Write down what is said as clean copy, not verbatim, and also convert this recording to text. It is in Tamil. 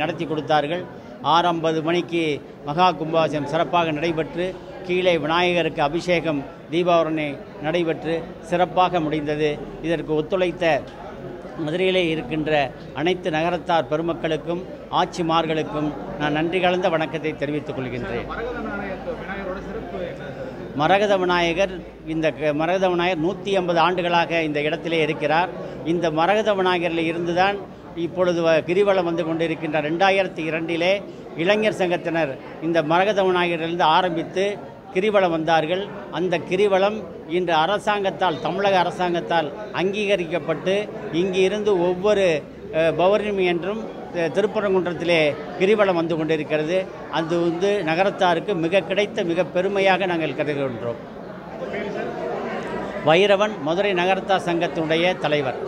நடத்தி கொடுத்தார்கள். 6:50 மணிக்கு மகா கும்பாபிஷேகம் சிறப்பாக நடைபெற்று கீழே விநாயகருக்கு அபிஷேகம் தீபாவளி நடைபெற்று சிறப்பாக முடிந்தது. இதற்கு ஒத்துழைத்த மதுரையிலே இருக்கின்ற அனைத்து நகரத்தார் பெருமக்களுக்கும் ஆட்சிமார்களுக்கும் நான் நன்றி கலந்த வணக்கத்தை தெரிவித்துக் கொள்கின்றேன். மரகத விநாயகர் 150 ஆண்டுகளாக இந்த இடத்திலே இருக்கிறார். இந்த மரகத விநாயகரில் இருந்துதான் இப்பொழுது கிரிவலம் வந்து கொண்டிருக்கின்ற 2002 இளைஞர் சங்கத்தினர் இந்த மரகத விநாயகரிலிருந்து ஆரம்பித்து கிரிவலம் வந்தார்கள். அந்த கிரிவலம் இன்று அரசாங்கத்தால், தமிழக அரசாங்கத்தால் அங்கீகரிக்கப்பட்டு இங்கு இருந்து ஒவ்வொரு பௌர்ணமி என்றும் திருப்பரங்குன்றத்திலே கிரிவலம் வந்து கொண்டிருக்கிறது. அது வந்து நகரத்தாருக்கு மிக பெருமையாக நாங்கள் கருதுகின்றோம். வைரவன் மதுரை நகரத்தார் சங்கத்தினுடைய தலைவர்.